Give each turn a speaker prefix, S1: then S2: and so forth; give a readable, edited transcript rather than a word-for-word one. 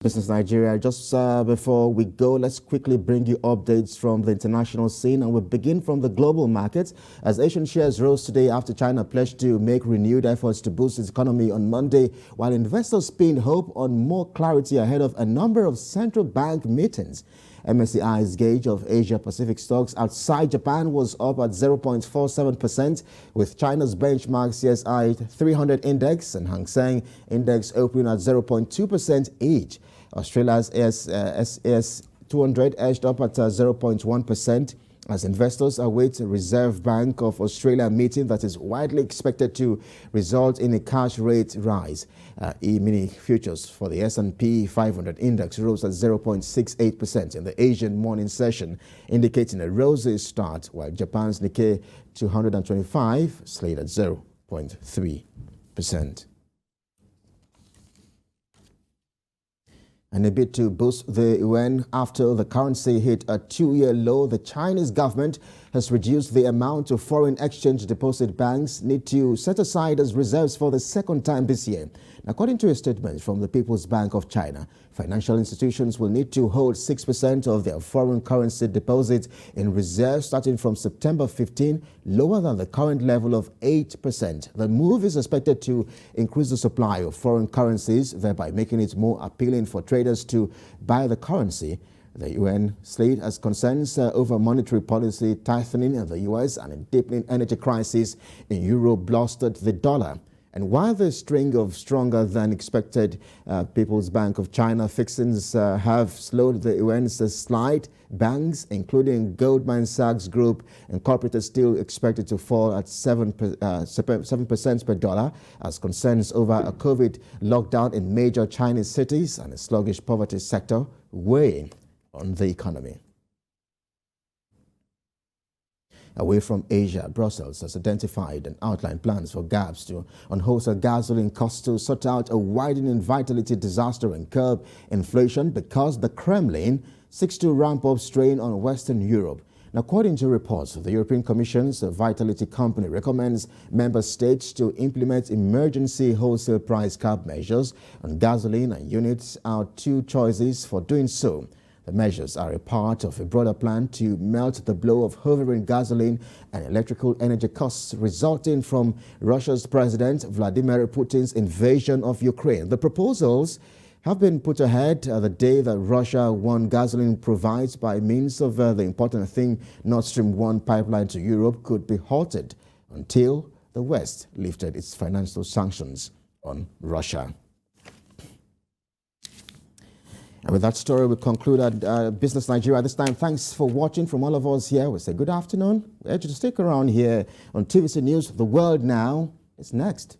S1: Business Nigeria. Just before we go, let's quickly bring you updates from the international scene, and we'll begin from the global markets as Asian shares rose today after China pledged to make renewed efforts to boost its economy on Monday, while investors pinned hope on more clarity ahead of a number of central bank meetings. MSCI's gauge of Asia-Pacific stocks outside Japan was up at 0.47%, with China's benchmark CSI 300 index and Hang Seng index opening at 0.2% each. Australia's SAS 200 edged up at 0.1%. as investors await a Reserve Bank of Australia meeting that is widely expected to result in a cash rate rise. E-mini futures for the S&P 500 index rose at 0.68% in the Asian morning session, indicating a rosy start, while Japan's Nikkei 225 slid at 0.3%. And a bid to boost the yuan after the currency hit a two-year low, the Chinese government has reduced the amount of foreign exchange deposit banks need to set aside as reserves for the second time this year. According to a statement from the People's Bank of China, financial institutions will need to hold 6% of their foreign currency deposits in reserve starting from September 15, lower than the current level of 8%. The move is expected to increase the supply of foreign currencies, thereby making it more appealing for traders to buy the currency. The yuan slid as concerns over monetary policy tightening in the U.S. and a deepening energy crisis in Europe bolstered the dollar. And while the string of stronger than expected People's Bank of China fixings have slowed the yuan's slide, banks, including Goldman Sachs Group, Incorporated, still expected to fall at 7% per dollar as concerns over a COVID lockdown in major Chinese cities and a sluggish poverty sector weighing on the economy. Away from Asia, Brussels has identified and outlined plans for gaps on wholesale gasoline costs to sort out a widening vitality disaster and curb inflation because the Kremlin seeks to ramp up strain on Western Europe. Now, according to reports, the European Commission's Vitality Company recommends member states to implement emergency wholesale price cap measures on gasoline, and units are two choices for doing so. The measures are a part of a broader plan to melt the blow of hovering gasoline and electrical energy costs resulting from Russia's President Vladimir Putin's invasion of Ukraine. The proposals have been put ahead the day that Russia won gasoline provides by means of the important thing Nord Stream 1 pipeline to Europe could be halted until the West lifted its financial sanctions on Russia. And with that story, we conclude our Business Nigeria this time. Thanks for watching from all of us here. We say good afternoon. We urge you to stick around here on TVC News. The World Now is next.